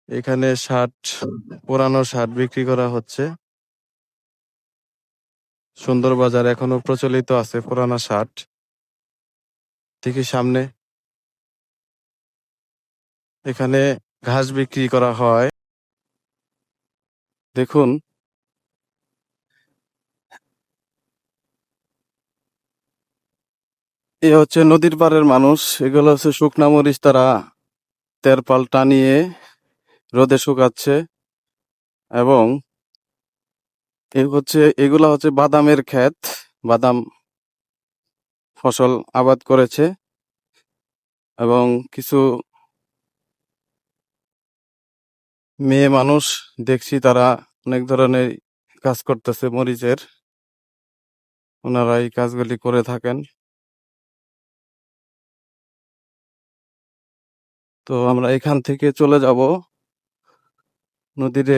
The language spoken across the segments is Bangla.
এখানে শার্ট, পুরানো শার্ট বিক্রি করা হচ্ছে। সুন্দর বাজার এখনো প্রচলিত আছে পুরানো শার্ট। ঠিকই সামনে এখানে ঘাস বিক্রি করা হয়। দেখুন, এ হচ্ছে নদীর পাড়ের মানুষ। এগুলো হচ্ছে শুকনা মরিচ, তারা তেরপাল টানিয়ে রোদে শুকাচ্ছে। এবং এগুলা হচ্ছে বাদামের ক্ষেত, বাদাম ফসল আবাদ করেছে। এবং কিছু মেয়ে মানুষ দেখছি, তারা অনেক ধরনের কাজ করতেছে মরিচের। ওনারা এই কাজগুলি করে থাকেন। তো আমরা এখান থেকে চলে যাব নদীর।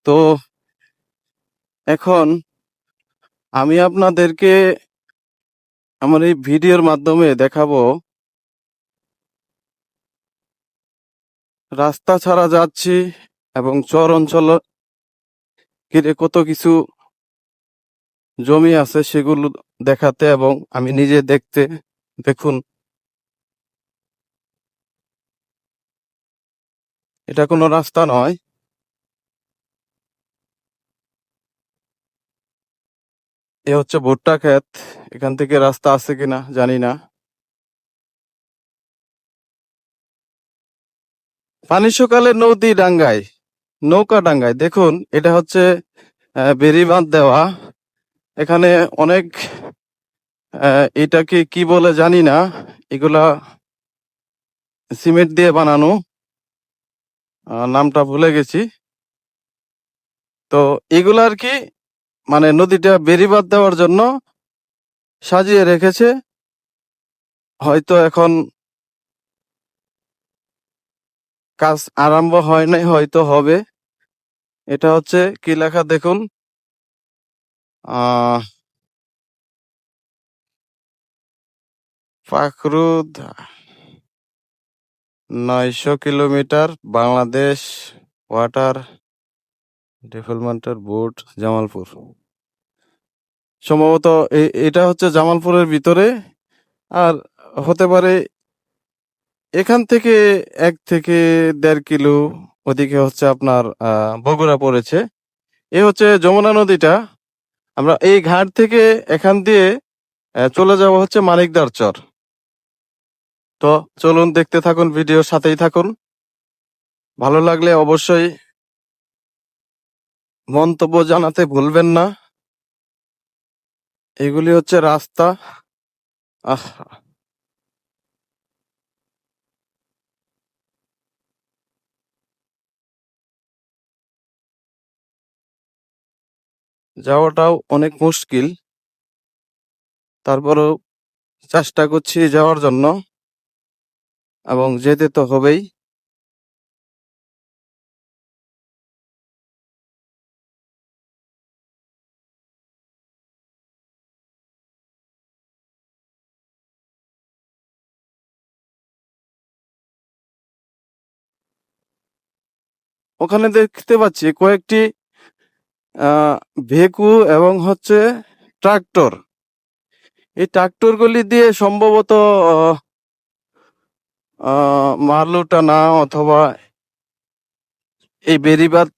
তো এখন আমি আপনাদেরকে আমার এই ভিডিওর মাধ্যমে দেখাবো রাস্তা ছাড়া যাচ্ছি এবং চর অঞ্চল ঘিরে কত কিছু জমি আছে সেগুলো দেখাতে এবং আমি নিজে দেখতে। দেখুন, এটা কোনো রাস্তা নয়। এ হচ্ছে ভুট্টা ক্ষেত। এখান থেকে রাস্তা আছে কিনা জানি না। পানি শুকালে নদী ডাঙ্গায়, নৌকা ডাঙ্গায়। দেখুন, এটা হচ্ছে বেড়ি বাঁধ দেওয়া। এখানে অনেক এটাকে কি বলে জানি না, এগুলা সিমেন্ট দিয়ে বানানো, নামটা ভুলে গেছি। তো এগুলা আর কি, মানে নদীটা বেড়িবাঁধ দেওয়ার জন্য সাজিয়ে রেখেছে। হয়তো এখন কাজ আরম্ভ হয় নাই, হয়তো হবে। এটা হচ্ছে কি লেখা দেখুন, আহ পাখরুদ 900 কিলোমিটার বাংলাদেশ ওয়াটার ডেভেলপমেন্টের বোর্ড, জামালপুর। সম্ভবত এটা হচ্ছে জামালপুরের ভিতরে। আর হতে পারে এখান থেকে 1 থেকে 1.5 কিলো ওদিকে হচ্ছে আপনার বগুড়া পড়েছে। এ হচ্ছে যমুনা নদীটা। আমরা এই ঘাট থেকে এখান দিয়ে চলে যাব হচ্ছে মানিকদার চর। তো চলুন, দেখতে থাকুন, ভিডিওর সাথেই থাকুন। ভালো লাগলে অবশ্যই মন্তব্য জানাতে ভুলবেন না। এগুলি হচ্ছে রাস্তা। আহ যাওয়াটাও অনেক মুশকিল, তারপরেও চেষ্টা করছি যাওয়ার জন্য, এবং যেতে তো হবেই। ওখানে দেখতে পাচ্ছি কয়েকটি ভেকু এবং হচ্ছে ট্রাক্টর। এই ট্রাক্টরগুলি দিয়ে সম্ভবত মালু টানা অথবা এই বেড়িবাঁধ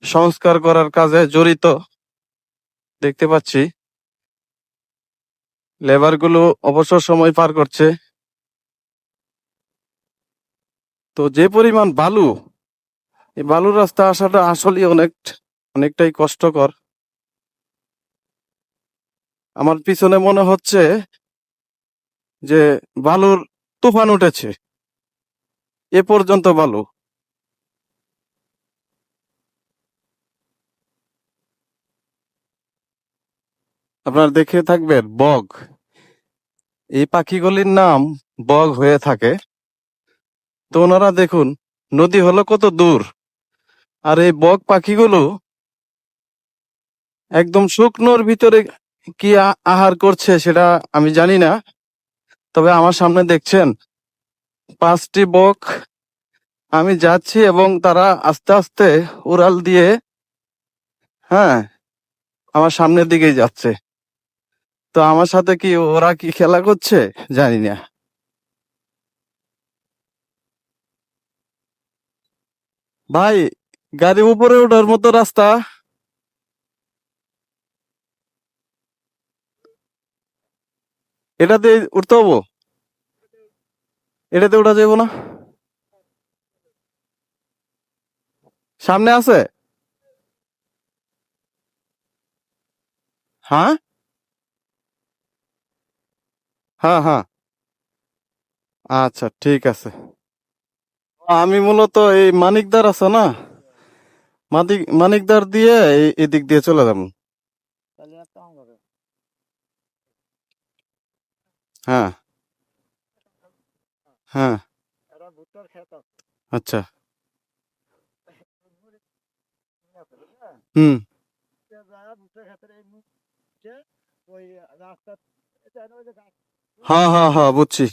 সংস্কার করার কাজে জড়িত দেখতে পাচ্ছি। লেবারগুলো অবসর সময় পার করছে। তো যে পরিমাণ বালু, এই বালুর রাস্তা আসাটা আসলে অনেকটাই কষ্টকর। আমার পিছনে মনে হচ্ছে যে বালুর তুফান উঠেছে, এ পর্যন্ত বালু। আপনারা দেখে থাকবেন বগ। এই পাখিগুলির নাম বগ হয়ে থাকে। তো ওনারা দেখুন, নদী হলো কত দূর, আর এই বগ পাখিগুলো একদম শুকনোর ভিতরে কি আহার করছে সেটা আমি জানি না, তবে আমার সামনে দেখছেন 5টি বক। আমি যাচ্ছি এবং তারা আস্তে আস্তে উড়াল দিয়ে, হ্যাঁ, আমার সামনের দিকেই যাচ্ছে। তো আমার সাথে কি ওরা কি খেলা করছে জানি না। ভাই, গাড়ি উপরে ওঠার মতো রাস্তা? এটাতে উঠতে হবো? এটাতে উঠা যাবো না? সামনে আছে? হ্যাঁ, হ্যাঁ, হ্যাঁ। আচ্ছা, ঠিক আছে। আমি মূলত এই মানিকদার আছে না, মানিকদার দিয়ে এদিক দিয়ে চলে যাবো। হ্যাঁ, হ্যাঁ। আচ্ছা। হুম। হ্যাঁ, হ্যাঁ, হ্যাঁ, বুঝছি।